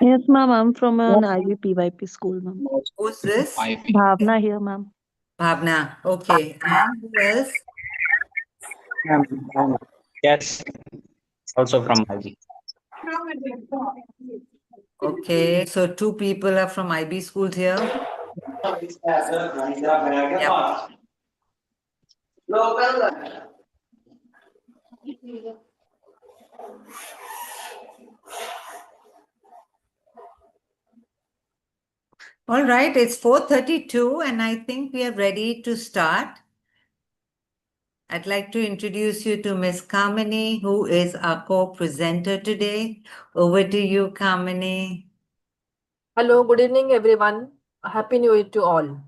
Yes, ma'am. I'm from an IVPYP school, ma'am. Who's this? Bhavna here, ma'am. Bhavna. Okay. And who else? Yes, also from IB. Okay. So two people are from IB schools here. Yep. All right. It's 4:32 and I think we are ready to start. I'd like to introduce you to Miss Kamini, who is our co-presenter today. Over to you, Kamini. Hello, good evening, everyone. Happy New Year to all.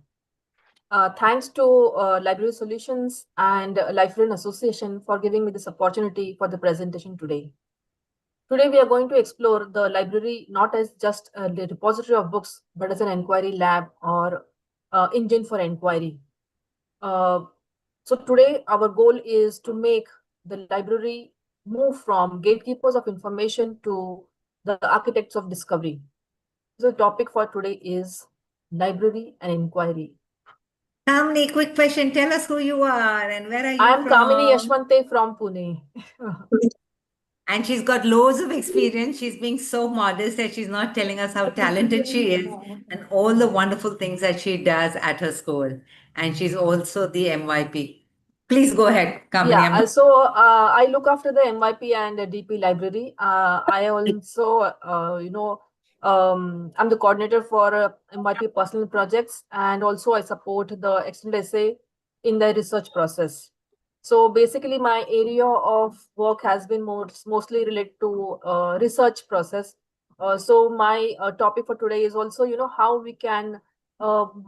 Thanks to Library Solutions and Lifeline Association for giving me this opportunity for the presentation today. Today, we are going to explore the library not as just a repository of books, but as an inquiry lab or engine for inquiry. So today, our goal is to make the library move from gatekeepers of information to the architects of discovery. So the topic for today is library and inquiry. Kamini, quick question. Tell us who you are and where are you I am from? Kamini Yashwante from Pune. And she's got loads of experience. She's being so modest that she's not telling us how talented she is and all the wonderful things that she does at her school. And she's also the MYP. Please go ahead, Kamini. Yeah, so I look after the MYP and DP library. I also, I'm the coordinator for MYP personal projects, and also I support the extended essay in the research process. So basically, my area of work has been mostly related to research process. So my topic for today is also, how we can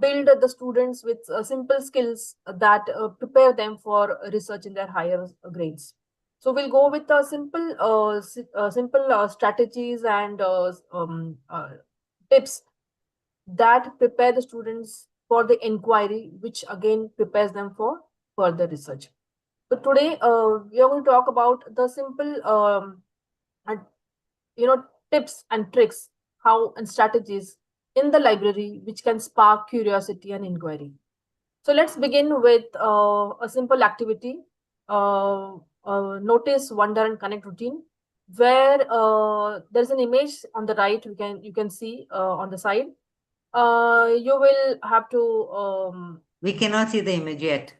build the students with simple skills that prepare them for research in their higher grades. So we'll go with simple strategies and tips that prepare the students for the inquiry, which again prepares them for further research. So today we are going to talk about the simple, and, tips and tricks, how and strategies in the library which can spark curiosity and inquiry. So let's begin with a simple activity, notice, wonder, and connect routine, where there's an image on the right. You can see on the side. You will have to. We cannot see the image yet.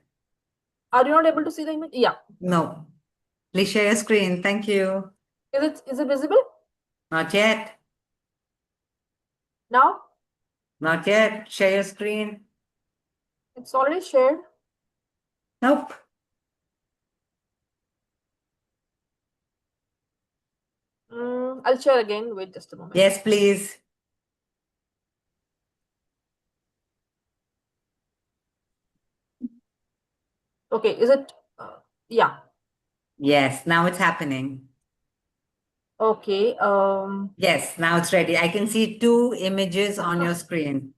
Are you not able to see the image? Yeah. No. Please share your screen. Thank you. Is it visible? Not yet. Now? Not yet. Share your screen. It's already shared. Nope. I'll share again. Wait just a moment. Yes, please. Okay, is it? Yeah. Yes, now it's happening. Okay. Yes, now it's ready. I can see two images on your screen.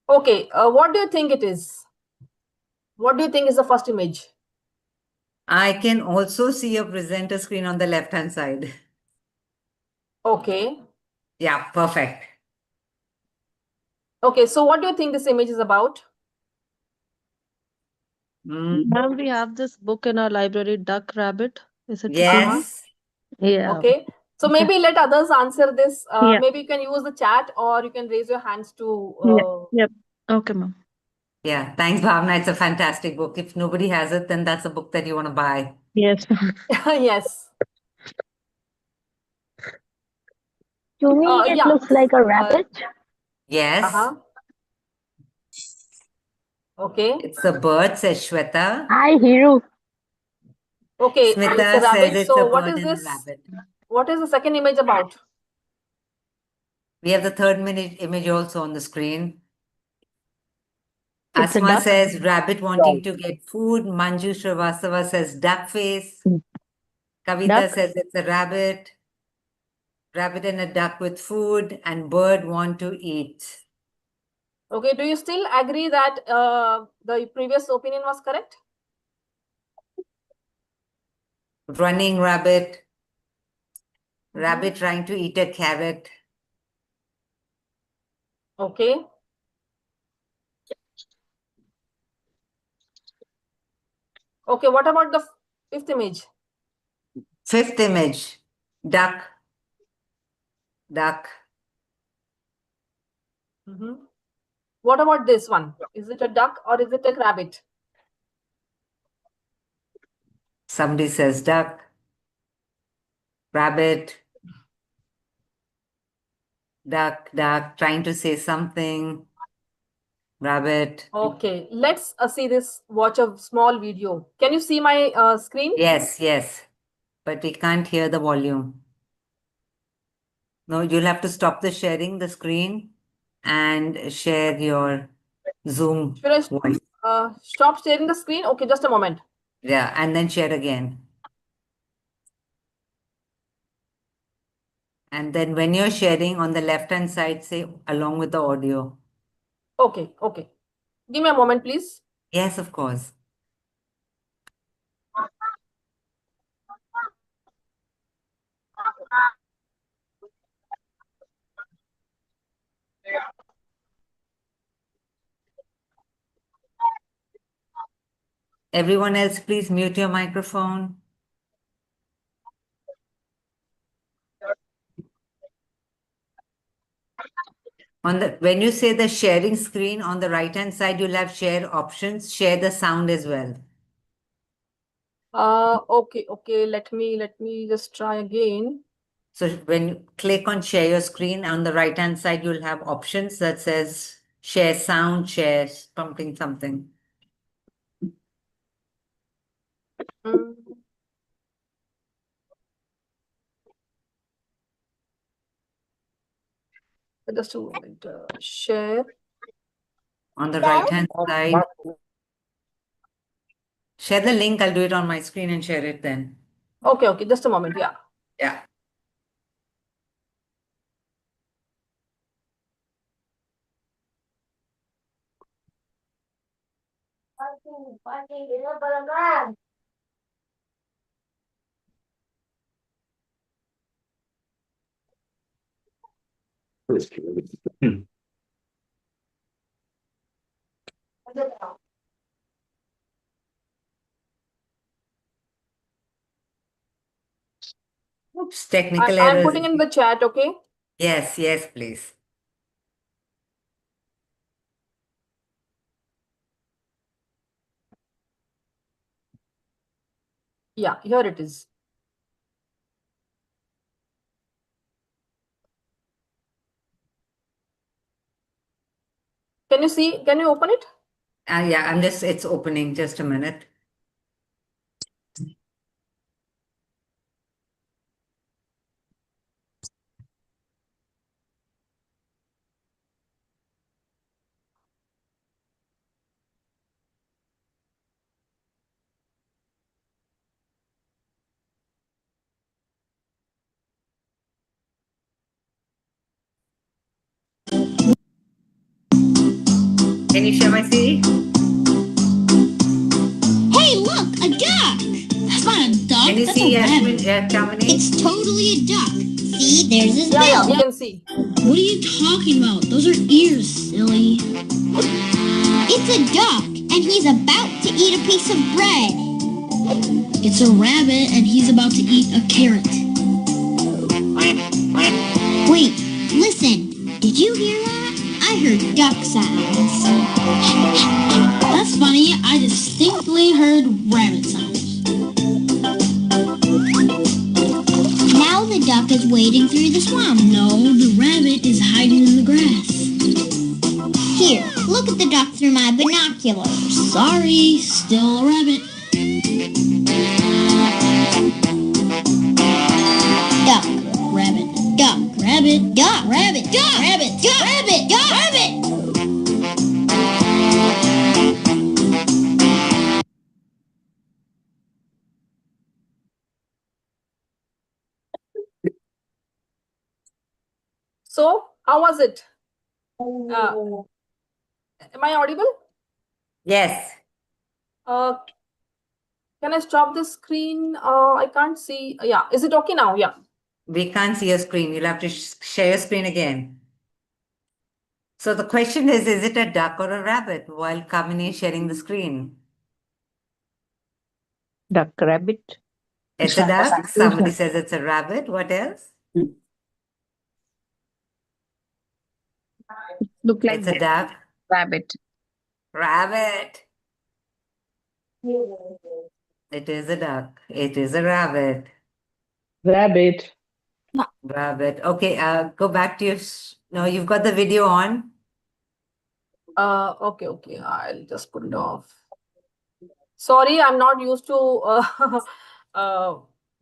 Okay. What do you think it is? What do you think is the first image? I can also see your presenter screen on the left-hand side. Okay. Yeah, perfect. Okay, so what do you think this image is about? Ma'am, we have this book in our library, Duck Rabbit. Is it? Yes. Yeah. Okay. So maybe let others answer this. Yeah. Maybe you can use the chat or you can raise your hands to. Yep. Okay, ma'am. Yeah, thanks, Bhavna. It's a fantastic book. If nobody has it, then that's a book that you want to buy. Yes. Yes. To me, it Yeah. looks like a rabbit. Yes. Okay. It's a bird, says Shweta. Hi, Hiru. Okay. Smita It's a says rabbit. it's So a what bird is and a this? rabbit. What is the second image about? We have the third image also on the screen. It's a Asma duck. says rabbit wanting to get food. Manju Srivastava says duck face. Kavita Duck. says it's a rabbit. Rabbit and a duck with food, and bird want to eat. Okay. Do you still agree that the previous opinion was correct? Running rabbit. Rabbit trying to eat a carrot. Okay. Okay, what about the fifth image? Fifth image, duck. Duck. Mhm. What about this one? Is it a duck or is it a rabbit? Somebody says duck. Rabbit. Duck, duck, trying to say something. Rabbit. Okay, let's watch a small video. Can you see my screen? Yes, yes. But we can't hear the volume. No, you'll have to stop the sharing the screen and share your Zoom Should I voice. stop sharing the screen? Okay, just a moment. Yeah, and then share again. And then when you're sharing on the left-hand side, say along with the audio. Okay, okay. Give me a moment, please. Yes, of course. Everyone else, please mute your microphone. When you say the sharing screen on the right-hand side, you'll have share options, share the sound as well. Okay, okay. Let me just try again. So when you click on share your screen on the right-hand side, you'll have options that says share sound, share something. Mm. Just a moment. Share. On the right-hand side, share the link. I'll do it on my screen and share it then. Okay, okay. Just a moment. Yeah. Yeah. Oops, technical I'm errors. putting in the chat. Okay. Yes, yes, please. Yeah, here it is. Can you see? Can you open it? Yeah, it's opening. Just a minute. Can you share my screen? Hey, look, a duck! That's not a duck, Can you that's see a Yasmin, rabbit. Kamini? It's totally a duck. See, there's his Yeah, yeah. bill. We can see. What are you talking about? Those are ears, silly. It's a duck, and he's about to eat a piece of bread. It's a rabbit, and he's about to eat a carrot. Wait, listen. Did you hear that? I heard duck sounds. That's funny. I distinctly heard rabbit sounds. Now the duck is wading through the swamp. No, the rabbit is hiding in the grass. Here, look at the duck through my binoculars. Sorry, still a rabbit. Duck, rabbit, duck, rabbit, duck, rabbit, duck, rabbit, duck, rabbit, duck, rabbit. So, how was it? Am I audible? Yes. Can I stop the screen? I can't see. Yeah, is it okay now? Yeah. We can't see your screen. You'll have to share your screen again. So the question is it a duck or a rabbit? While Kamini is sharing the screen. Duck, rabbit. It's a duck. Somebody says it's a rabbit. What else? Look like It's a duck. rabbit. Rabbit. It is a duck. It is a rabbit. Rabbit. Rabbit. Okay, go back to your. No, you've got the video on. Okay. I'll just put it off. Sorry, I'm not used to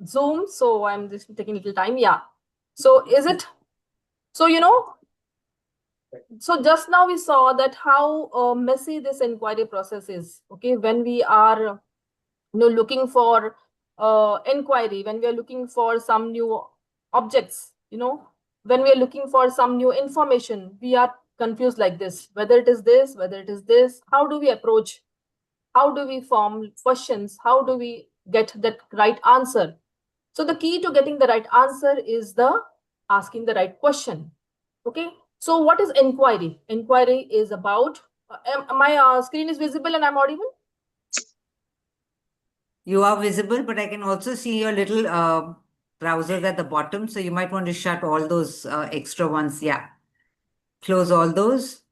Zoom, so I'm just taking a little time. Yeah. So is it? So so just now we saw that how messy this inquiry process is. Okay, when we are looking for inquiry, when we are looking for some new objects, when we are looking for some new information, we are confused like this, whether it is this, whether it is this. How do we approach? How do we form questions? How do we get that right answer? So the key to getting the right answer is the asking the right question. Okay. So what is inquiry? Inquiry is about, my screen is visible and I'm audible? You are visible, but I can also see your little browsers at the bottom. So you might want to shut all those extra ones. Yeah. Close all those.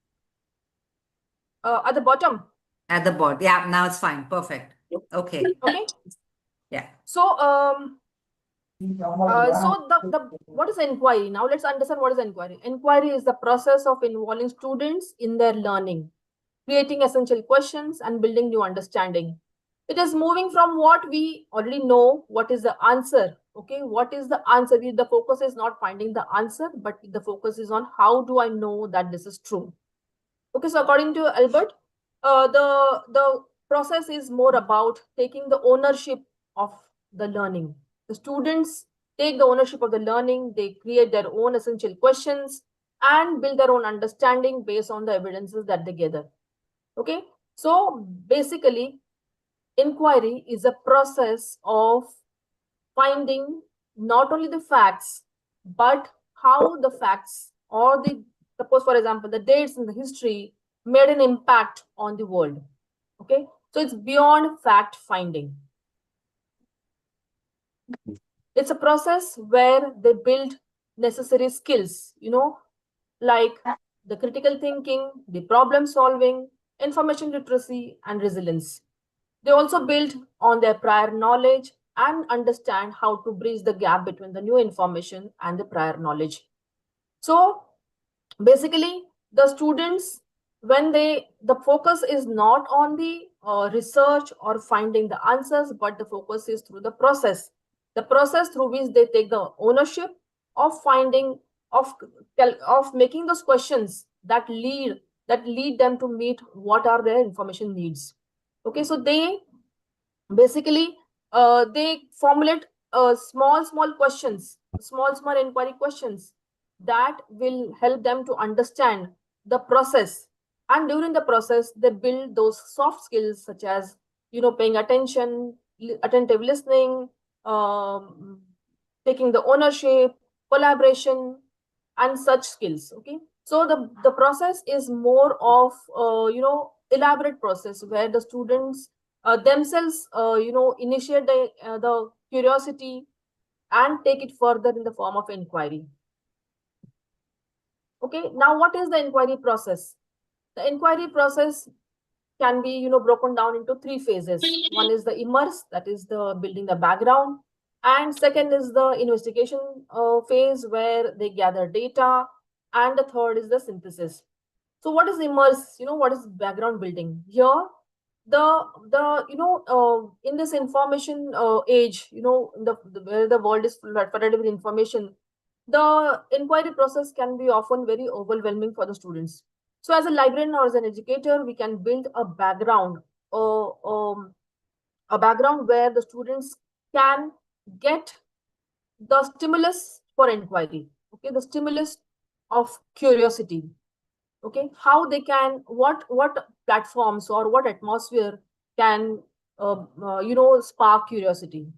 At the bottom. At the bottom. Yeah, now it's fine. Perfect. Okay. Okay. Yeah. So what is inquiry? Now let's understand what is inquiry. Inquiry is the process of involving students in their learning, creating essential questions and building new understanding. It is moving from what we already know, what is the answer. Okay, what is the answer? The focus is not finding the answer, but the focus is on how do I know that this is true. Okay, so according to Albert, the process is more about taking the ownership of the learning. The students take the ownership of the learning, they create their own essential questions and build their own understanding based on the evidences that they gather. Okay, so basically, inquiry is a process of finding not only the facts, but how the facts or suppose, for example, the dates in the history made an impact on the world. Okay, so it's beyond fact finding. It's a process where they build necessary skills, like the critical thinking, the problem solving, information literacy, and resilience. They also build on their prior knowledge and understand how to bridge the gap between the new information and the prior knowledge. So basically, the students, when the focus is not on the research or finding the answers, but the focus is through the process through which they take the ownership of finding, of making those questions that lead them to meet what are their information needs. Okay, so they basically they formulate small questions, small inquiry questions that will help them to understand the process, and during the process they build those soft skills such as paying attention, attentive listening, taking the ownership, collaboration, and such skills. Okay, so the process is more of elaborate process where the students themselves initiate the curiosity and take it further in the form of inquiry. Okay, now what is the inquiry process? The inquiry process can be broken down into three phases. One is the immerse, that is the building the background, and second is the investigation phase where they gather data, and the third is the synthesis. So what is immerse? What is background building? Here in this information age, where the world is flooded with information, the inquiry process can be often very overwhelming for the students. So as a librarian or as an educator, we can build a background where the students can get the stimulus for inquiry. Okay, the stimulus of curiosity. Okay, how they can, what platforms or what atmosphere can spark curiosity,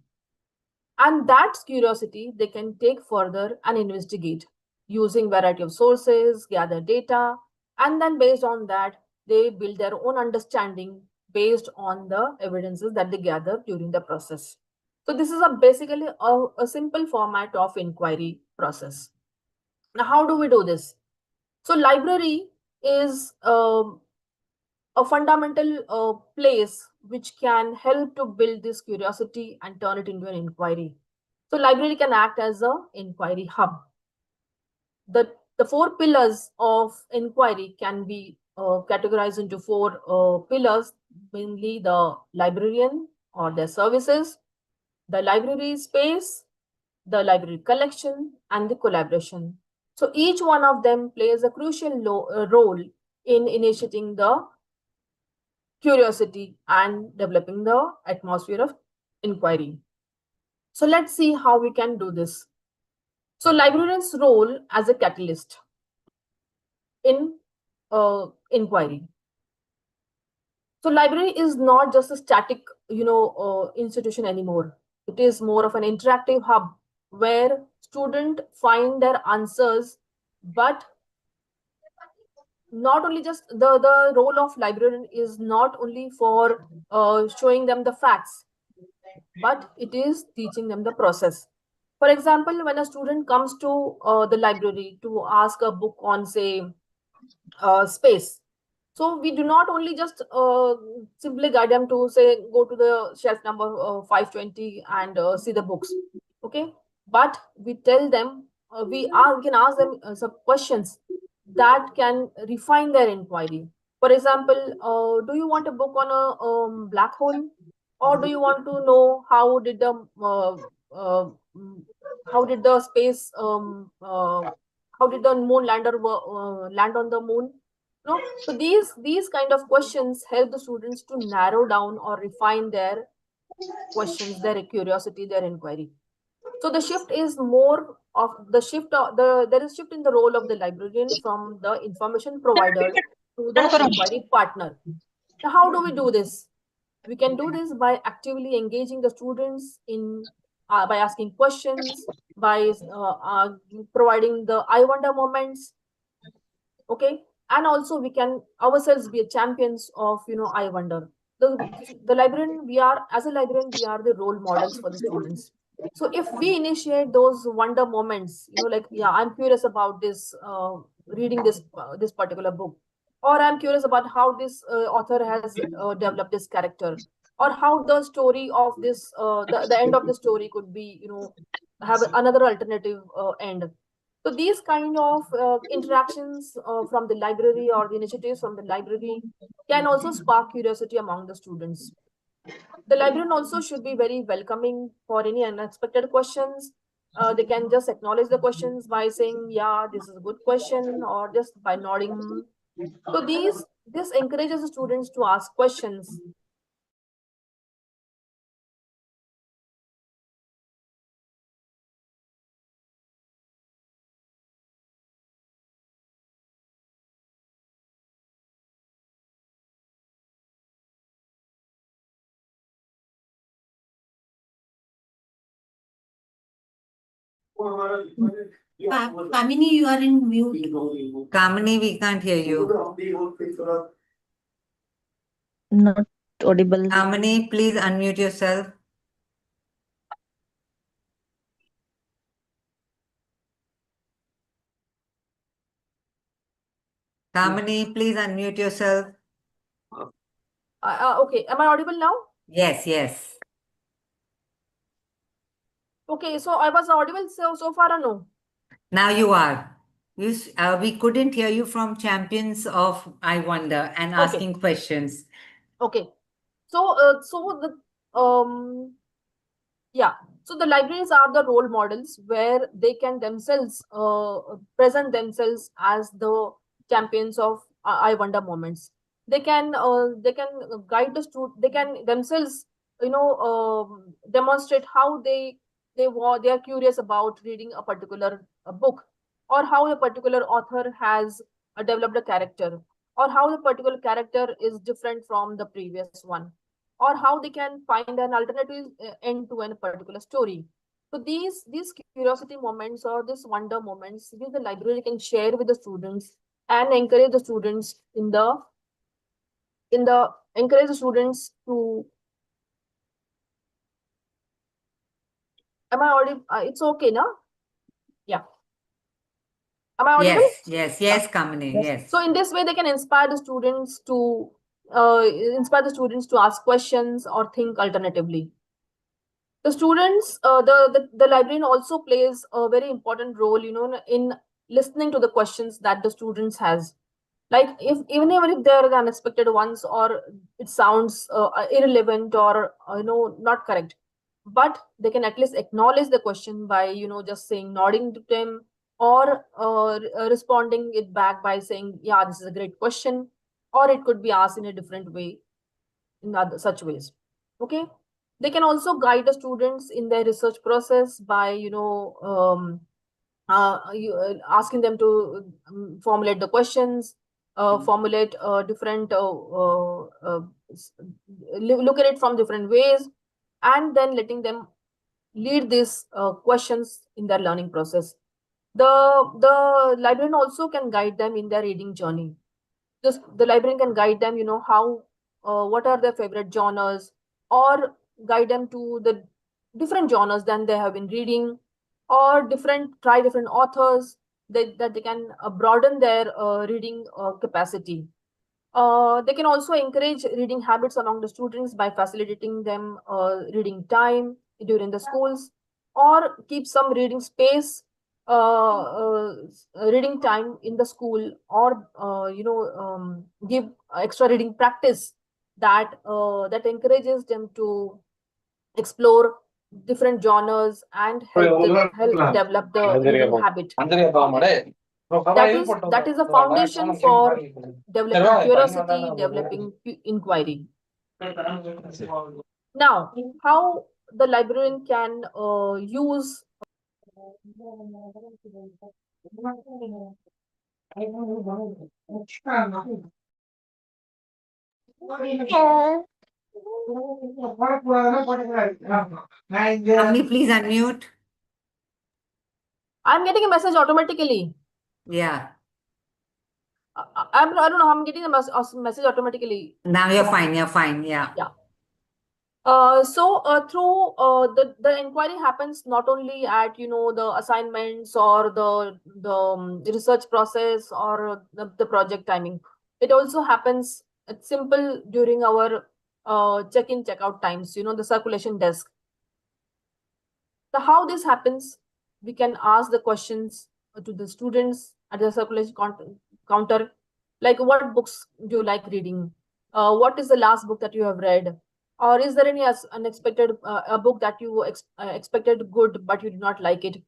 and that curiosity they can take further and investigate using variety of sources, gather data, And then based on that, they build their own understanding based on the evidences that they gather during the process. So this is basically a simple format of inquiry process. Now, how do we do this? So library is a fundamental place which can help to build this curiosity and turn it into an inquiry. So library can act as a inquiry hub. The four pillars of inquiry can be categorized into four pillars, mainly the librarian or their services, the library space, the library collection, and the collaboration. So each one of them plays a crucial role in initiating the curiosity and developing the atmosphere of inquiry. So let's see how we can do this. So librarian's role as a catalyst in inquiry. So library is not just a static, institution anymore. It is more of an interactive hub where students find their answers, but not only just the role of librarian is not only for showing them the facts, but it is teaching them the process. For example, when a student comes to the library to ask a book on, say, space, so we do not only just simply guide them to, say, go to the shelf number 520 and see the books, okay? But we tell them, we can ask them some questions that can refine their inquiry. For example, do you want a book on a black hole, or do you want to know how did the space how did the moon lander land on the moon? No, so these kind of questions help the students to narrow down or refine their questions, their curiosity, their inquiry. So the shift is more of the shift. There is shift in the role of the librarian from the information provider to the inquiry partner. Now, how do we do this? We can do this by actively engaging the students in by asking questions, by providing the I wonder moments. Okay, and also we can ourselves be champions of I wonder. The librarian, we are, as a librarian, we are the role models for the students. So if we initiate those wonder moments, like, yeah, I'm curious about this, reading this particular book, or I'm curious about how this author has developed this character, or how the story of this the end of the story could be, have another alternative end. So these kind of interactions from the library, or the initiatives from the library, can also spark curiosity among the students. The librarian also should be very welcoming for any unexpected questions. They can just acknowledge the questions by saying, yeah, this is a good question, or just by nodding. So this encourages the students to ask questions. Kamini, you are in mute. Kamini, we can't hear you. Not audible. Kamini, please unmute yourself. Kamini, please unmute yourself. Okay, am I audible now? Yes, yes. Okay, so I was audible so far, or no? Now you are. We couldn't hear you from Champions of I Wonder and Okay. asking questions. Okay, so yeah, so the libraries are the role models where they can themselves present themselves as the champions of I wonder moments. They can guide the student. They can themselves demonstrate how they are curious about reading a particular book, or how a particular author has developed a character, or how the particular character is different from the previous one, or how they can find an alternative end to a particular story. So these curiosity moments, or these wonder moments, the library can share with the students and encourage the students encourage the students to. Am I audible? It's okay, no? Yeah. Am I audible? Yes, Kamini, yes. So in this way, they can inspire the students to ask questions or think alternatively. The students, the librarian also plays a very important role, in listening to the questions that the students has. Like even if they are the unexpected ones, or it sounds irrelevant, or not correct, but they can at least acknowledge the question by just saying, nodding to them, or responding it back by saying, yeah, this is a great question, or it could be asked in a different way, in such ways. Okay, they can also guide the students in their research process by asking them to formulate the questions, formulate different look at it from different ways, and then letting them lead these questions in their learning process. The librarian also can guide them in their reading journey. Just the librarian can guide them, how what are their favorite genres, or guide them to the different genres than they have been reading, or try different authors, that they can broaden their reading capacity. They can also encourage reading habits among the students by facilitating them reading time during the schools, or keep some reading space, reading time in the school, or give extra reading practice that encourages them to explore different genres and help develop the reading habit. That is a foundation for developing curiosity, developing inquiry. Now, how the librarian can use Kamini, please unmute. I'm getting a message automatically. Yeah. I don't know. I'm getting a message automatically. Now you're fine. Yeah. Yeah. Through the inquiry happens not only at the assignments, or the research process, or the project timing. It also happens. It's simple during our check-in check-out times. The circulation desk. So how this happens, we can ask the questions to the students at the circulation counter, like, what books do you like reading? What is the last book that you have read? Or is there any unexpected a book that you expected good but you did not like it?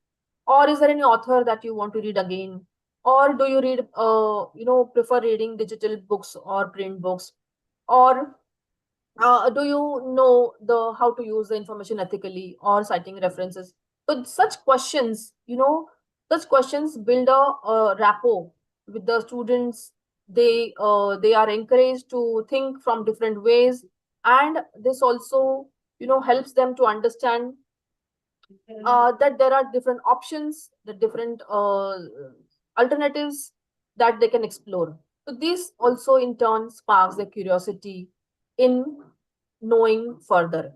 Or is there any author that you want to read again? Or do you read prefer reading digital books or print books? Or do you know how to use the information ethically, or citing references? So such questions build a rapport with the students. They are encouraged to think from different ways, and this also helps them to understand that there are different options, the different alternatives that they can explore. So this also in turn sparks their curiosity in knowing further.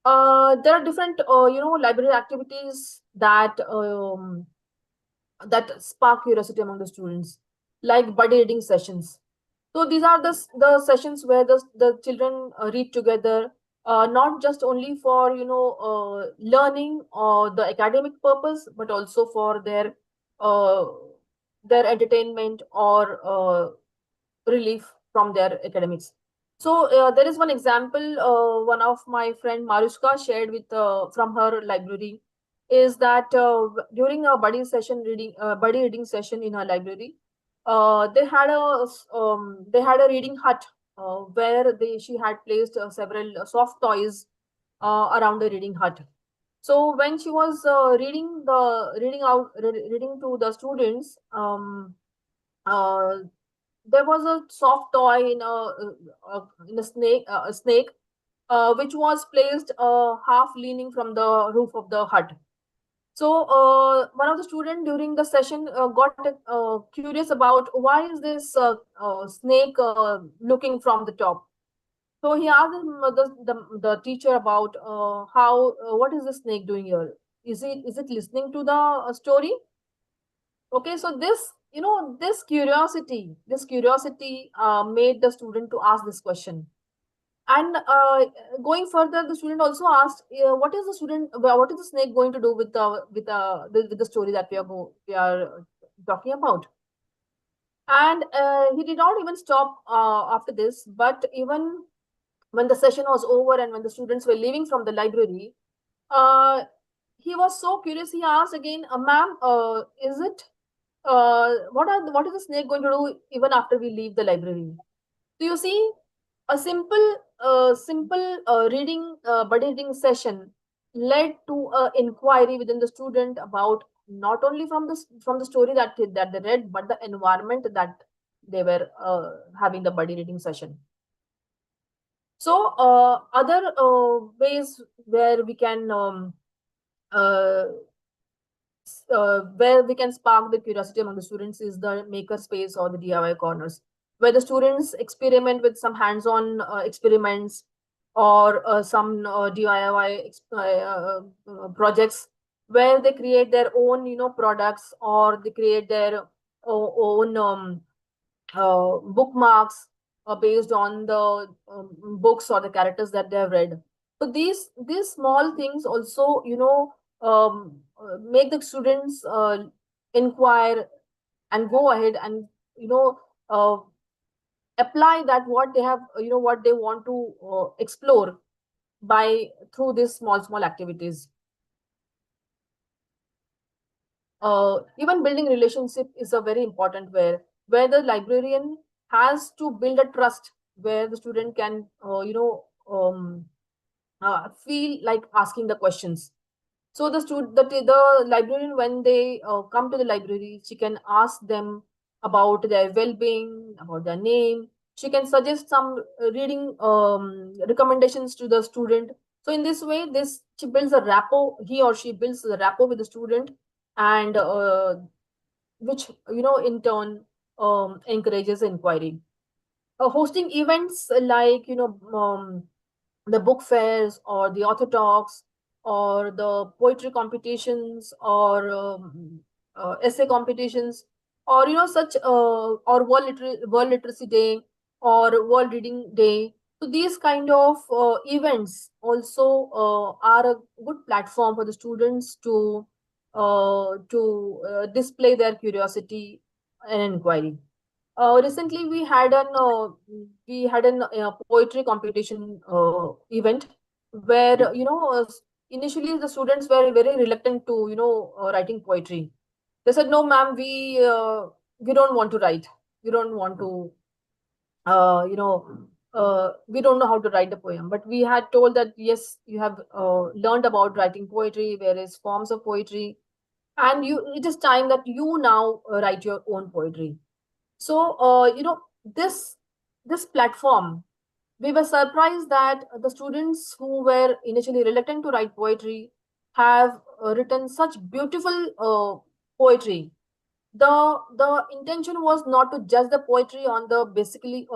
There are different library activities that spark curiosity among the students, like buddy reading sessions. So these are the sessions where the children read together, not just only for learning or the academic purpose, but also for their entertainment, or relief from their academics. So there is one example, one of my friend Marushka shared with from her library, is that during a buddy reading session in her library, they had a reading hut where she had placed several soft toys around the reading hut. So when she was reading to the students, there was a soft toy in a snake, which was placed half leaning from the roof of the hut. So one of the students during the session got curious about why is this snake looking from the top. So he asked the teacher about what is the snake doing here? Is it listening to the story? Okay, so this curiosity made the student to ask this question. And going further, the student also asked, "What is the snake going to do with the story that we are talking about?" And he did not even stop after this, but even when the session was over and when the students were leaving from the library, uh, he was so curious. He asked again, "Ma'am, is it what is the snake going to do even after we leave the library?" So you see, a simple buddy reading session led to an inquiry within the student about not only from the story that they read, but the environment that they were having the buddy reading session. So other ways where we can spark the curiosity among the students is the maker space or the DIY corners, where the students experiment with some hands-on experiments or some DIY projects where they create their own, products, or they create their own bookmarks based on the books or the characters that they have read. So these small things also, make the students inquire and go ahead and uh, apply that what they have, what they want to explore by through these small activities. Even building relationship is a very important where the librarian has to build a trust where the student can feel like asking the questions. So the librarian, when they come to the library, she can ask them about their well-being, about their name. She can suggest some reading recommendations to the student. So in this way, she builds a rapport. He or she builds a rapport with the student, and which in turn encourages inquiry. Hosting events like the book fairs or the author talks or the poetry competitions or essay competitions, or such or world literacy day or world reading day. So these kind of events also are a good platform for the students to display their curiosity and inquiry. Recently, we had an poetry competition event where initially the students were very reluctant to writing poetry. They said, "No, ma'am, we don't want to write. We don't want to we don't know how to write the poem." But we had told that yes, you have learned about writing poetry, various forms of poetry, and it is time that you now write your own poetry. So, this platform, we were surprised that the students who were initially reluctant to write poetry have written such beautiful poetry. The intention was not to judge the poetry on the basically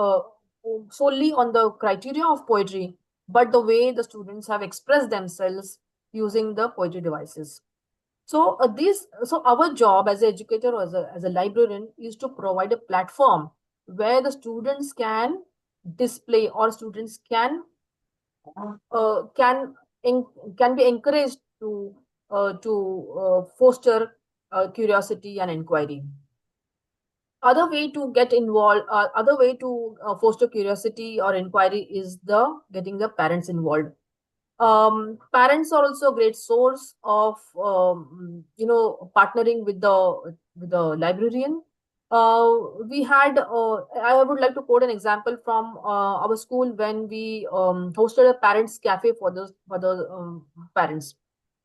solely on the criteria of poetry, but the way the students have expressed themselves using the poetry devices. So our job as an educator or as a librarian is to provide a platform where the students can display, or students can uh, can can be encouraged to foster curiosity and inquiry. Other way to get involved, other way to foster curiosity or inquiry is the getting the parents involved. Parents are also a great source of partnering with the librarian. We had I would like to quote an example from our school when we hosted a parents cafe for the parents.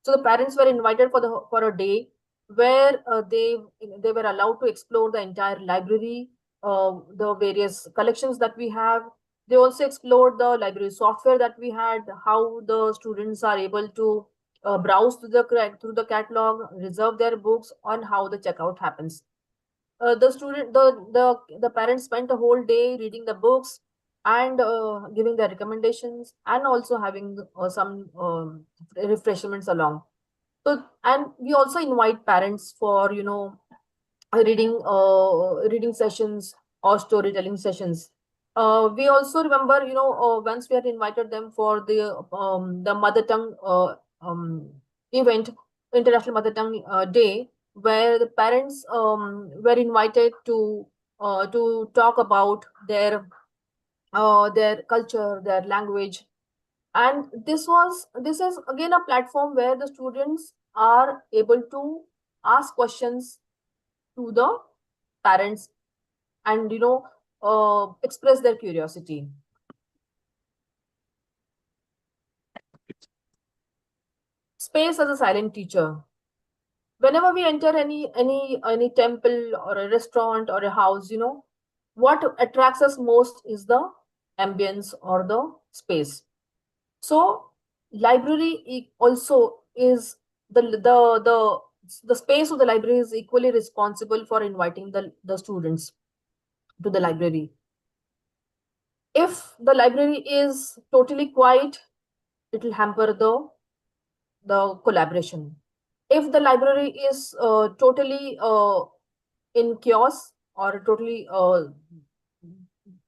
So the parents were invited for a day where they were allowed to explore the entire library, the various collections that we have. They also explored the library software that we had, how the students are able to browse through the catalog, reserve their books, on how the checkout happens. The parents spent a whole day reading the books and giving their recommendations, and also having some refreshments along. So, and we also invite parents for reading sessions or storytelling sessions. We also remember, once we had invited them for the mother tongue event, International Mother Tongue Day, where the parents were invited to talk about their culture, their language. And this is again a platform where the students are able to ask questions to the parents and express their curiosity. Space as a silent teacher. Whenever we enter any temple or a restaurant or a house, what attracts us most is the ambience or the space. So library also is the space of the library is equally responsible for inviting the students to the library. If the library is totally quiet, it will hamper the collaboration. If the library is totally in chaos or totally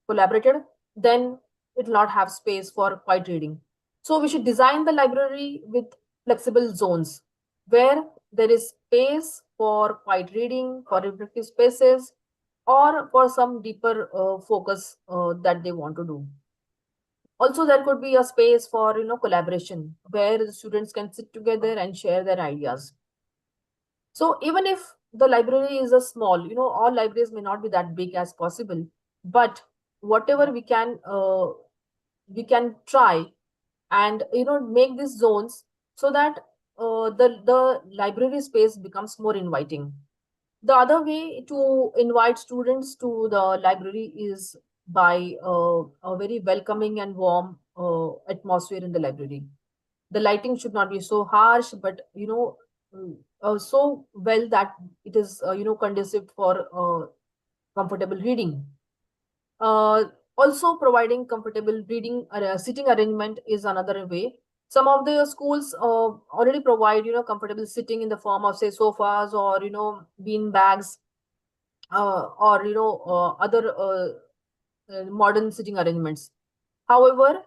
collaborated, then it will not have space for quiet reading. So we should design the library with flexible zones where there is space for quiet reading, for reflective spaces, or for some deeper focus that they want to do. Also, there could be a space for collaboration where the students can sit together and share their ideas. So even if the library is a small, all libraries may not be that big as possible, but whatever we can try and make these zones so that the library space becomes more inviting. The other way to invite students to the library is by a very welcoming and warm atmosphere in the library. The lighting should not be so harsh, but so well that it is conducive for comfortable reading. Also, providing comfortable reading sitting arrangement is another way. Some of the schools already provide comfortable sitting in the form of, say, sofas or bean bags or other modern sitting arrangements. However,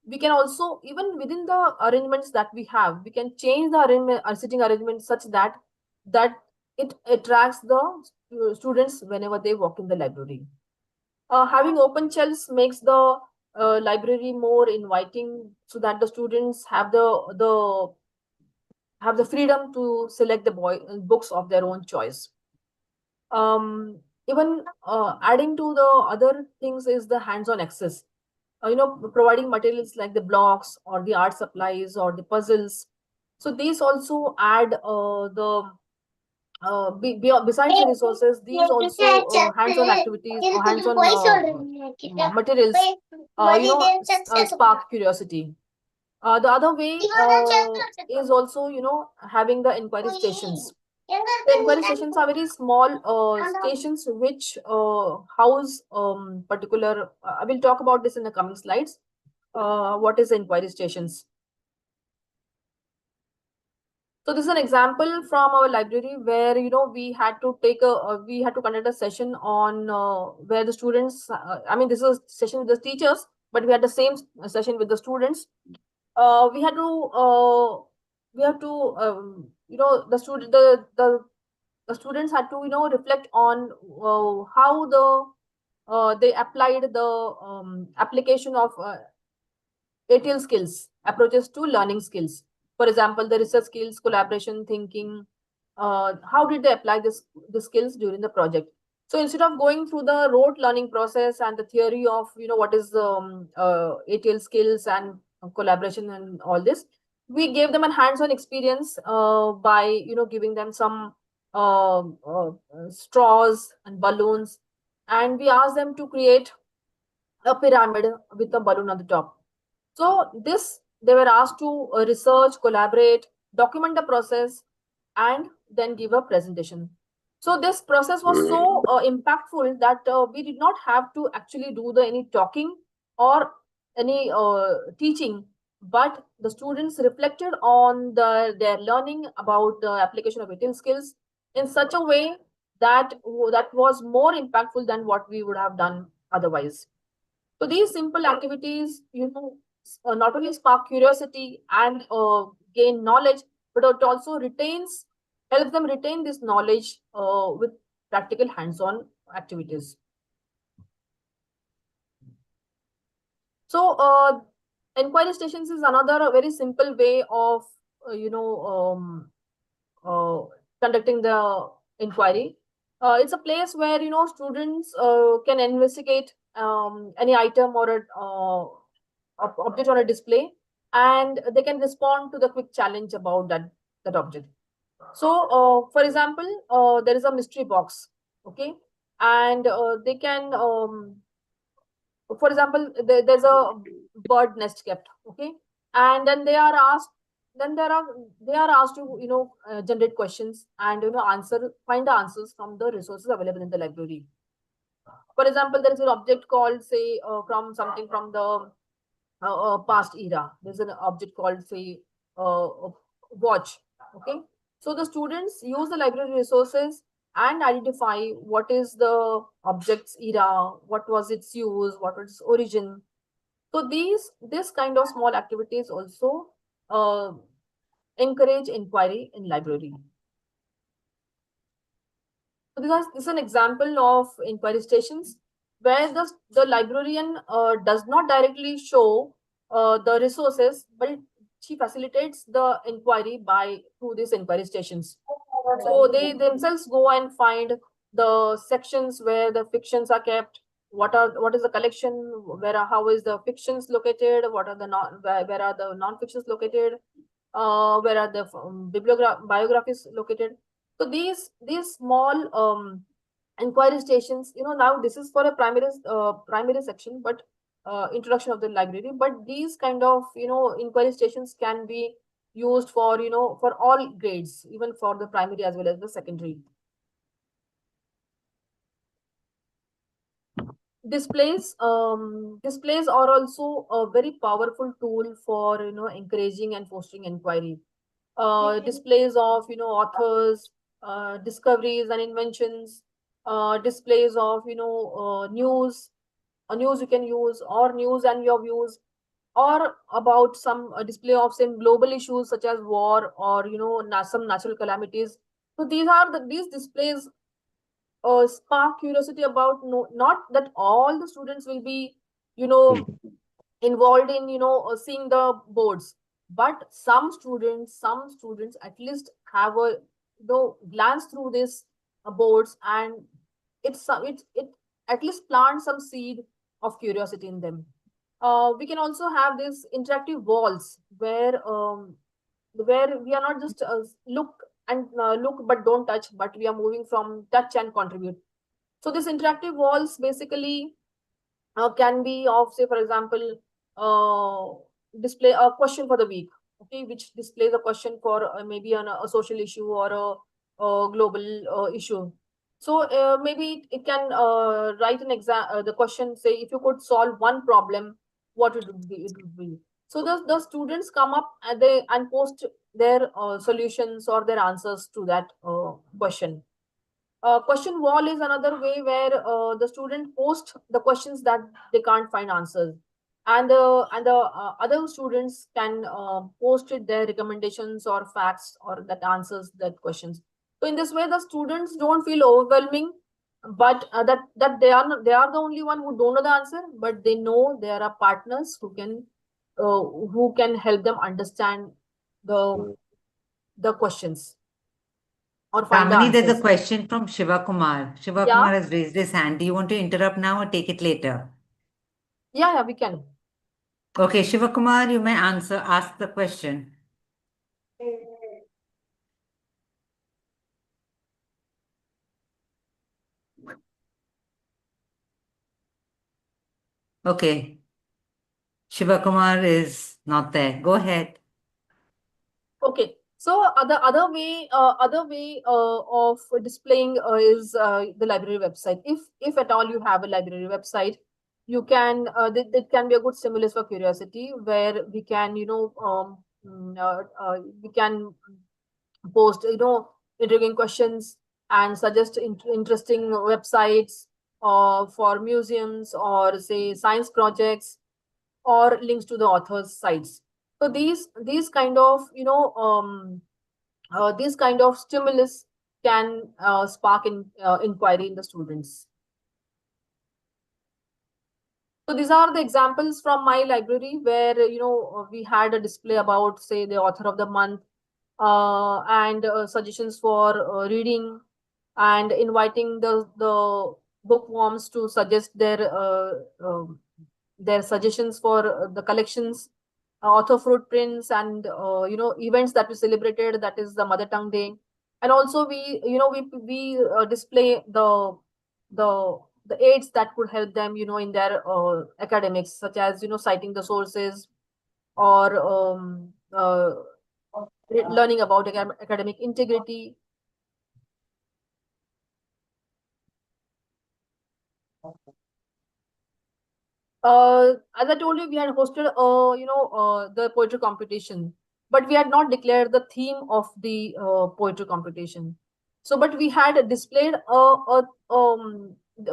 we can also, even within the arrangements that we have, we can change the sitting arrangement such that it attracts the students whenever they walk in the library. Having open shelves makes the library more inviting, so that the students have the freedom to select the books of their own choice. Even adding to the other things is the hands-on access. Providing materials like the blocks or the art supplies or the puzzles. So these also add besides the resources, these also hands-on activities or hands-on materials, spark curiosity. The other way is also, having the inquiry stations. The inquiry stations are very small stations which house particular. I will talk about this in the coming slides. What is inquiry stations? So this is an example from our library where we had to conduct a session on where the students. I mean, this is a session with the teachers, but we had the same session with the students. We had to the students had to reflect on how they applied the application of ATL skills, approaches to learning skills. For example, the research skills, collaboration, thinking. How did they apply the skills during the project? So instead of going through the rote learning process and the theory of what is ATL skills and collaboration and all this, we gave them a hands-on experience by giving them some straws and balloons, and we asked them to create a pyramid with a balloon on the top. So this they were asked to research, collaborate, document the process, and then give a presentation. So this process was so impactful that we did not have to actually do any talking or any teaching, but the students reflected on their learning about the application of retail skills in such a way that was more impactful than what we would have done otherwise. So these simple activities, not only spark curiosity and gain knowledge, but it also helps them retain this knowledge with practical hands-on activities. So inquiry stations is another very simple way of, conducting the inquiry. It's a place where, students can investigate any item or a object on a display, and they can respond to the quick challenge about that object. So, for example, there is a mystery box, okay, and they can, for example, there's a bird nest kept, okay, and then they are asked to generate questions and find the answers from the resources available in the library. For example, there is an object called, say, from something from the past era. There's an object called, say, watch. Okay, so the students use the library resources and identify what is the object's era, what was its use, what was its origin. So this kind of small activities also encourage inquiry in library. So this is an example of inquiry stations where the librarian does not directly show the resources, but she facilitates the inquiry through these inquiry stations. So they themselves go and find the sections where the fictions are kept. What is the collection? How is the fictions located? Where are the non-fictions located? Where are the biographies located? So these small inquiry stations, now this is for a primary section, but introduction of the library. But these kind of inquiry stations can be used for for all grades, even for the primary as well as the secondary. Displays are also a very powerful tool for encouraging and fostering inquiry. Displays of authors, discoveries and inventions, displays of news you can use, or news and your views, or about some display of some global issues such as war or some natural calamities. So these displays spark curiosity about, not that all the students will be involved in seeing the boards, but some students at least have a glance through this boards, and it at least plant some seed of curiosity in them. We can also have these interactive walls where we are not just look but don't touch, but we are moving from touch and contribute. So this interactive walls basically can be of, say, for example, display a question for the week, okay, which displays a question for maybe on a social issue or a global issue. So maybe it can write an the question, say, if you could solve one problem, what it would be. So the students come up and post their solutions or their answers to that question. Question wall is another way where the student posts the questions that they can't find answers, and the other students can post it their recommendations or facts or that answers that questions. So in this way, the students don't feel overwhelming, but that they are the only one who don't know the answer, but they know there are partners who can help them understand the questions or find the Kamini, there's a answers. question from Shiva Kumar. Shiva Yeah. Kumar has raised his hand. Do you want to interrupt now or take it later? Yeah, we can. Okay, Shiva Kumar, you may ask the question. Okay. Shiva Kumar is not there. Go ahead. Okay, so the other way of displaying is the library website. If at all you have a library website, you can that can be a good stimulus for curiosity, where we can we can post intriguing questions and suggest interesting websites for museums, or say science projects, or links to the author's sites. So these kind of these kind of stimulus can spark inquiry in the students. So these are the examples from my library where we had a display about, say, the author of the month, and suggestions for reading, and inviting the bookworms to suggest their suggestions for the collections, author footprints, and events that we celebrated, that is the Mother Tongue Day. And also we display the aids that could help them in their academics, such as citing the sources, or learning about academic integrity. As I told you, we had hosted the poetry competition, but we had not declared the theme of the poetry competition. So, but we had displayed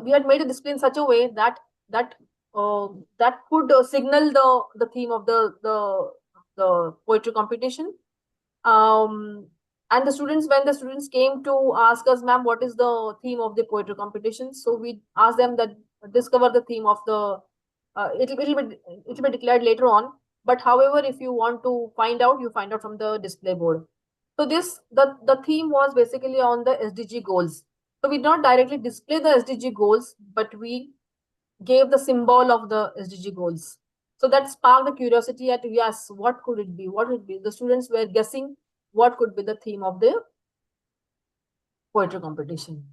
we had made a display in such a way that that could signal the theme of the poetry competition. And when the students came to ask us, ma'am, what is the theme of the poetry competition? So we asked them that discover the theme of the it'll be declared later on. But however, if you want to find out, you find out from the display board. So the theme was basically on the SDG goals. So we did not directly display the SDG goals, but we gave the symbol of the SDG goals. So that sparked the curiosity at, yes, what could it be? What would it be? The students were guessing what could be the theme of the poetry competition.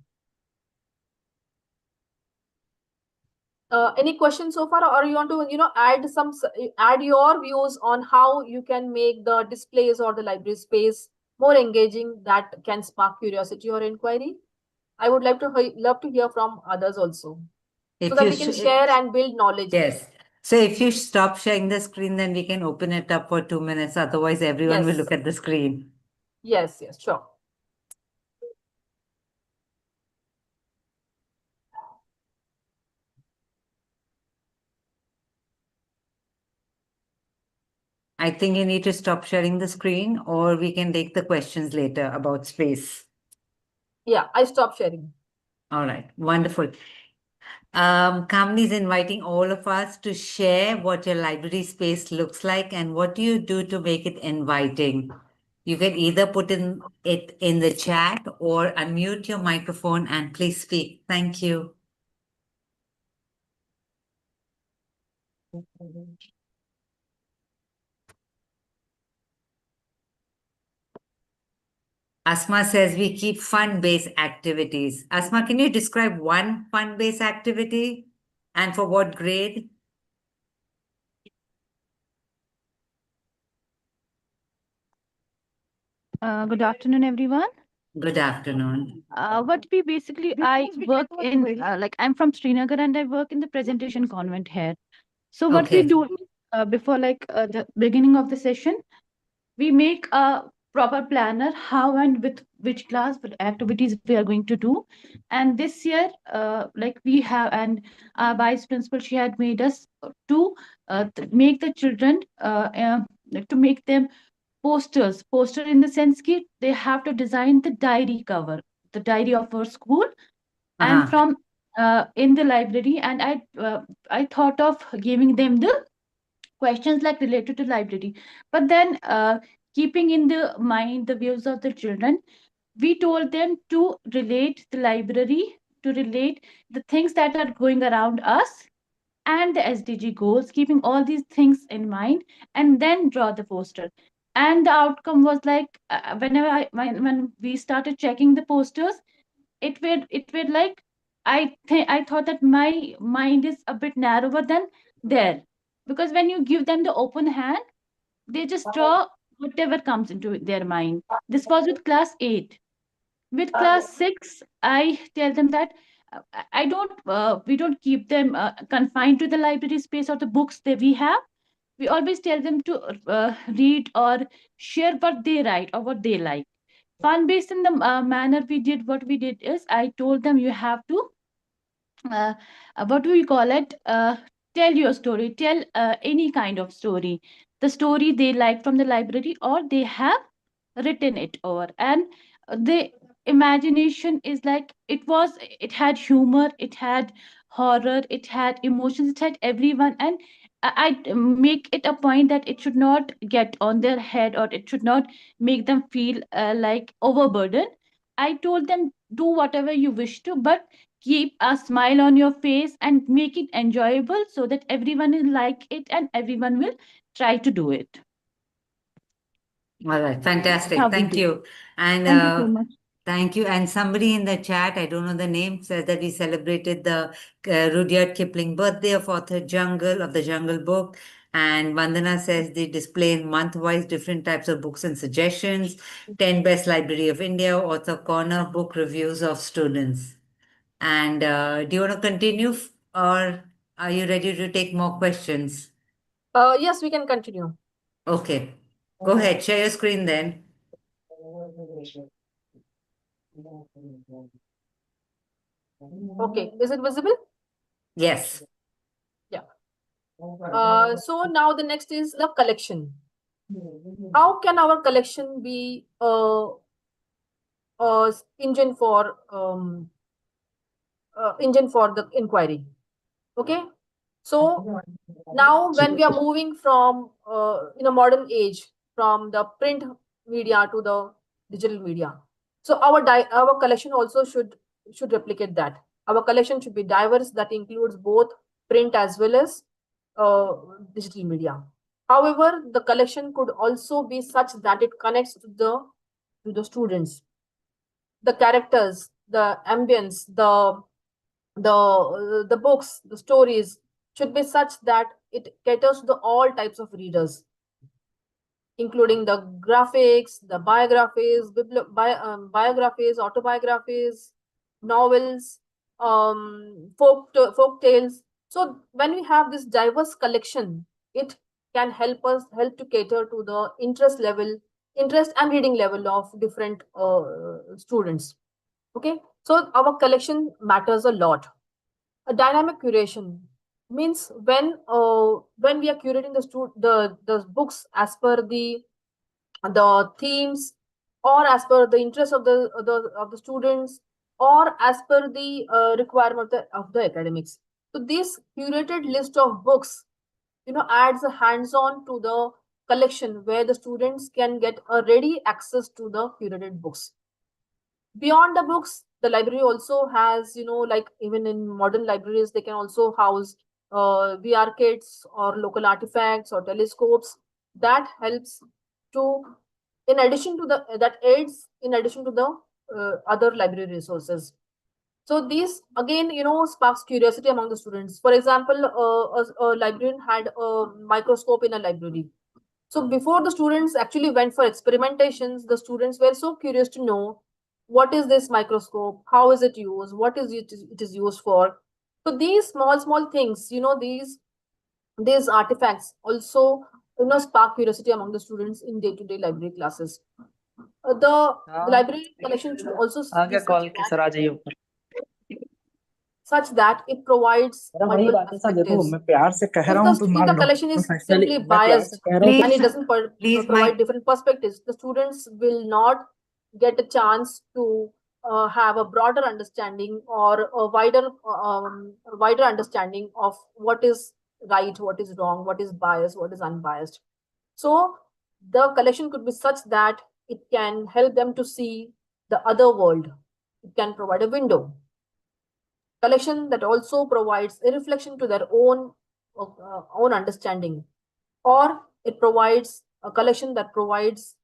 Any questions so far, or you want to add your views on how you can make the displays or the library space more engaging, that can spark curiosity or inquiry? I would love to hear from others also, so that we can share and build knowledge. Yes. So if you stop sharing the screen, then we can open it up for 2 minutes. Otherwise, everyone will look at the screen. Yes, sure. I think you need to stop sharing the screen, or we can take the questions later about space. Yeah, I stopped sharing. All right, wonderful. Kamini is inviting all of us to share what your library space looks like and what do you do to make it inviting. You can either put it in the chat or unmute your microphone and please speak. Thank you. Asma says we keep fun-based activities. Asma, can you describe one fun-based activity and for what grade? Good afternoon, everyone. Good afternoon. What we basically, I work in, like I'm from Srinagar and I work in the presentation convent here. So what we do before the beginning of the session, we make a proper planner how and with which class, what activities we are going to do. And this year, we have, and our vice principal, she had made us to make the children, to make them poster in the sense that they have to design the diary cover, the diary of our school, and from in the library. And I thought of giving them the questions like related to library, but then keeping in the mind the views of the children, we told them to relate the library, to relate the things that are going around us and the SDG goals, keeping all these things in mind, and then draw the poster. And the outcome was like, when we started checking the posters, it were like, I thought that my mind is a bit narrower than there, because when you give them the open hand, they just draw whatever comes into their mind. This was with class 8. With class 6, I tell them that we don't keep them confined to the library space or the books that we have. We always tell them to read or share what they write or what they like. Fun based in the manner what we did is I told them you have to uh, what do we call it? Tell your story, tell any kind of story, the story they like from the library or they have written it over. And the imagination is like it had humor, it had horror, it had emotions, it had everyone. And I make it a point that it should not get on their head or it should not make them feel like overburdened. I told them do whatever you wish to, but keep a smile on your face and make it enjoyable so that everyone will like it and everyone will try to do it. All right, fantastic. How we Thank do. you. And Thank you so much. thank you. And somebody in the chat, I don't know the name, says that we celebrated the Rudyard Kipling birthday of author Jungle, of the Jungle Book. And Vandana says they display month-wise different types of books and suggestions, 10 Best Library of India, Author Corner, book reviews of students. And do you want to continue or are you ready to take more questions? Yes, we can continue. Okay, go ahead, share your screen then. Okay, is it visible? Yes. So now the next is the collection. How can our collection be engine for the inquiry? Okay, so now when we are moving from in a modern age from the print media to the digital media, so our collection also should replicate that. Our collection should be diverse, that includes both print as well as digital media. However, the collection could also be such that it connects to the students, the characters, the ambience, the books, the stories should be such that it caters to all types of readers, including the graphics, the biographies, biographies, autobiographies, novels, folk tales. So when we have this diverse collection, it can help to cater to the interest and reading level of different students. Okay, so our collection matters a lot. A dynamic curation means when we are curating the books as per the themes, or as per the interest of the students, or as per the requirement of the academics. So this curated list of books, adds a hands-on to the collection where the students can get a ready access to the curated books. Beyond the books, the library also has, like even in modern libraries, they can also house VR kits or local artifacts or telescopes that helps to, in addition to that aids in addition to the other library resources. So these again, sparks curiosity among the students. For example, a librarian had a microscope in a library. So before the students actually went for experimentations, the students were so curious to know what is this microscope, how is it used, what is it is used for. So these small things, these artifacts also spark curiosity among the students in day-to-day library classes. The library collection should also be such that it provides multiple perspectives. If the collection is simply biased and it doesn't provide different perspectives, the students will not get a chance to have a broader understanding or a wider understanding of what is right, what is wrong, what is biased, what is unbiased. So the collection could be such that it can help them to see the other world. It can provide a window. Collection that also provides a reflection to their own understanding, or it provides a collection that provides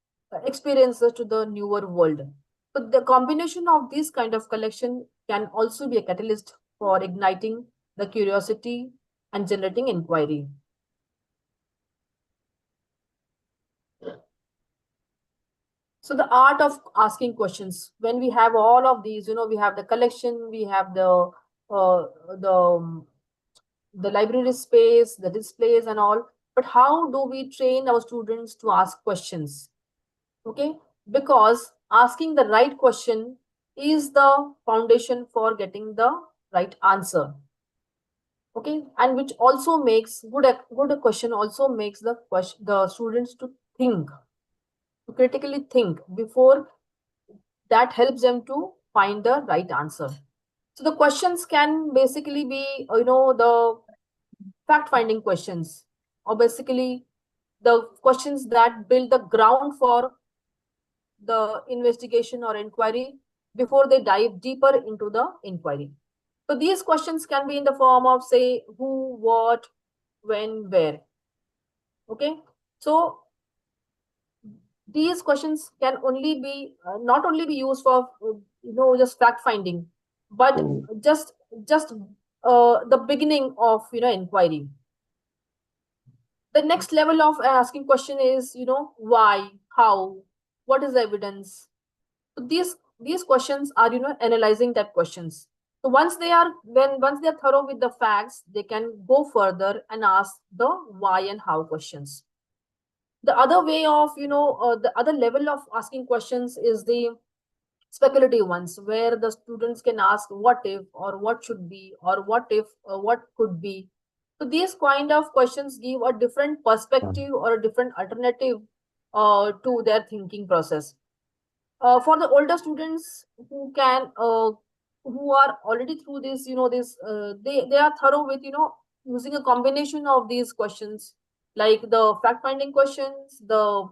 experiences to the newer world. But the combination of this kind of collection can also be a catalyst for igniting the curiosity and generating inquiry. So the art of asking questions, when we have all of these, we have the collection, we have the library space, the displays and all, but how do we train our students to ask questions? Okay, because asking the right question is the foundation for getting the right answer. Okay, and which also makes good question also makes the students to think, to critically think before. That helps them to find the right answer. So the questions can basically be, the fact-finding questions, or basically the questions that build the ground for the investigation or inquiry before they dive deeper into the inquiry. So these questions can be in the form of, say, who, what, when, where. Okay, so these questions can only be not only be used for just fact finding, but just the beginning of inquiry. The next level of asking question is why, how, what is the evidence. So these questions are analyzing type questions. So once they are thorough with the facts, they can go further and ask the why and how questions. The other way of the other level of asking questions is the speculative ones, where the students can ask what if, or what should be, or what if, what could be. So these kind of questions give a different perspective or a different alternative to their thinking process. For the older students who are already through this, they are thorough with using a combination of these questions, like the fact finding questions, the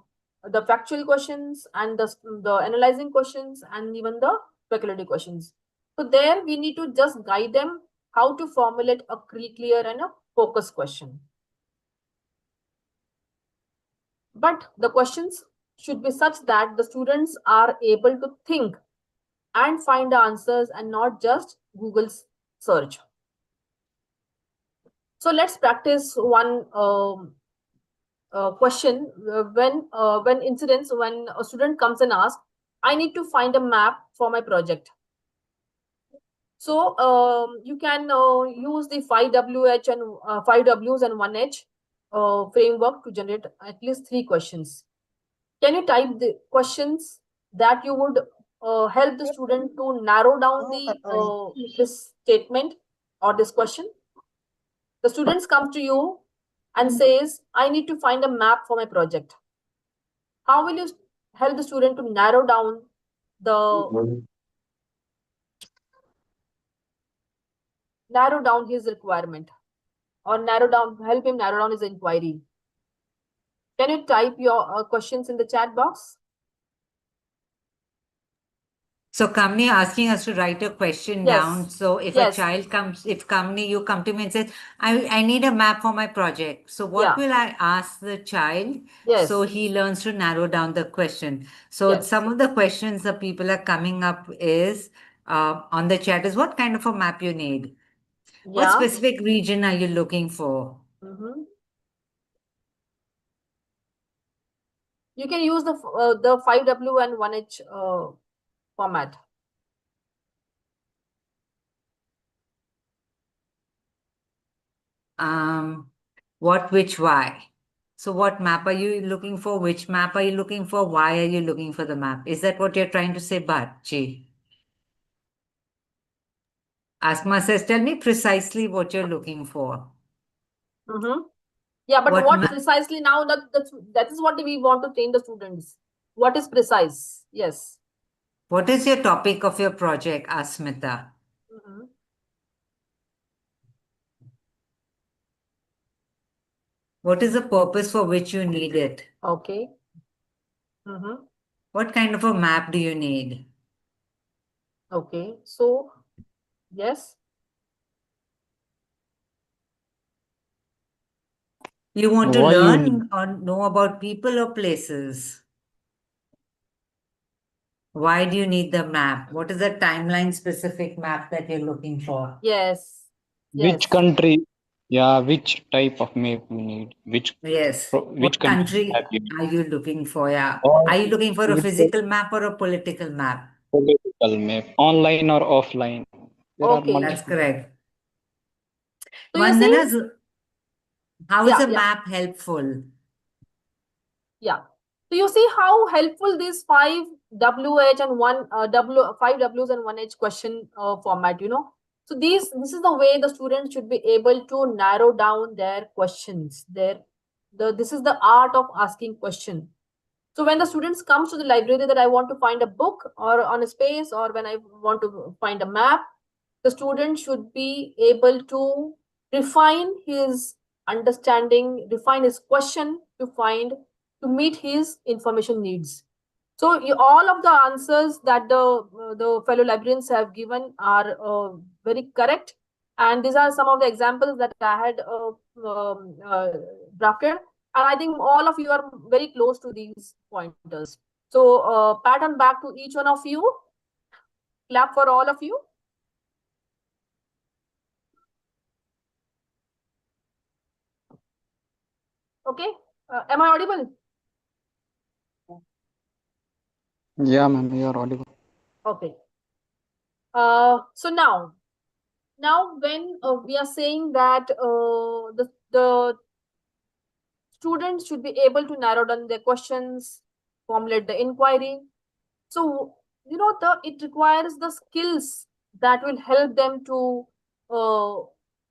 factual questions, and the analyzing questions, and even the speculative questions. So there we need to just guide them how to formulate a clear and a focused question. But the questions should be such that the students are able to think and find the answers and not just Google search. So let's practice one question when a student comes and asks, I need to find a map for my project. So you can use the 5WH and 5 Ws and 1H framework to generate at least 3 questions. Can you type the questions that you would help the student to narrow down this statement or this question? The students come to you and says, I need to find a map for my project. How will you help the student to narrow down his requirement, or help him narrow down his inquiry? Can you type your questions in the chat box? So Kamini asking us to write a question down. So if a child comes, if Kamini, you come to me and says, I need a map for my project. So what will I ask the child? So he learns to narrow down the question. So some of the questions that people are coming up is on the chat is, what kind of a map you need? What specific region are you looking for? You can use the 5W and 1H format. What, which, why? So what map are you looking for? Which map are you looking for? Why are you looking for the map? Is that what you're trying to say, Bhaji? Asma says, tell me precisely what you're looking for. Yeah, but what precisely now, that is what we want to train the students. What is precise? Yes. What is your topic of your project, Asmita? What is the purpose for which you need it? Okay. What kind of a map do you need? Okay. So, yes. You want to learn or know about people or places? Why do you need the map? What is the timeline specific map that you're looking for? Yes. Which country? Yeah, which type of map we need? Yes. Which What country country have you? are you looking for? Yeah. Or Are you looking for a is it physical map or a political map? political map, online or offline? There are Okay. That's multiple. correct. So you see, Vandana, how is Yeah, a yeah. map helpful? yeah. So you see how helpful this 5WH and one 5Ws and 1H question format, So this is the way the students should be able to narrow down their questions. This is the art of asking question. So when the students comes to the library that I want to find a book or on a space, or when I want to find a map, the student should be able to refine his understanding, refine his question to meet his information needs. So all of the answers that the fellow librarians have given are very correct, and these are some of the examples that I had drafted. And I think all of you are very close to these pointers. So pat on back to each one of you. Clap for all of you. Okay. Am I audible? Yeah, ma'am, you are audible. Okay. So now when we are saying that the students should be able to narrow down their questions, formulate the inquiry. So it requires the skills that will help them to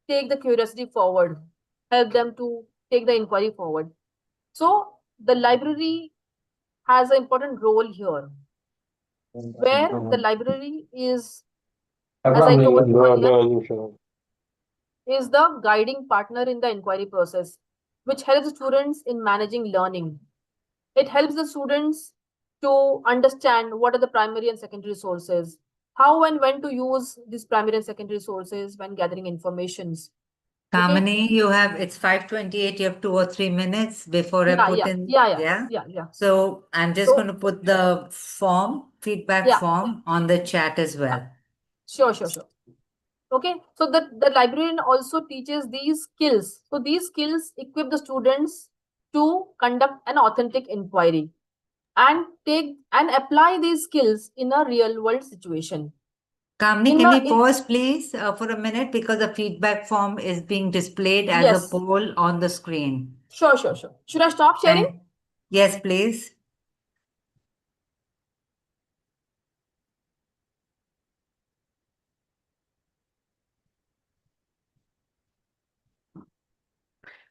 take the curiosity forward, help them to take the inquiry forward. So the library has an important role here, where the library is, as I told you earlier, is the guiding partner in the inquiry process, which helps students in managing learning. It helps the students to understand what are the primary and secondary sources, how and when to use these primary and secondary sources when gathering informations. Kamini, it's 5:28, you have 2 or 3 minutes before I put in. Yeah. So I'm just going to put the feedback form on the chat as well. Sure. Okay, so the librarian also teaches these skills. So these skills equip the students to conduct an authentic inquiry and take and apply these skills in a real world situation. Kamini, can we pause please for a minute, because the feedback form is being displayed as a poll on the screen. Sure. Should I stop sharing? Yes, please.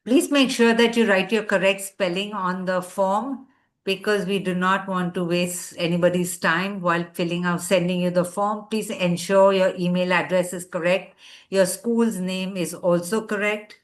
Please make sure that you write your correct spelling on the form, because we do not want to waste anybody's time while sending you the form. Please ensure your email address is correct. Your school's name is also correct.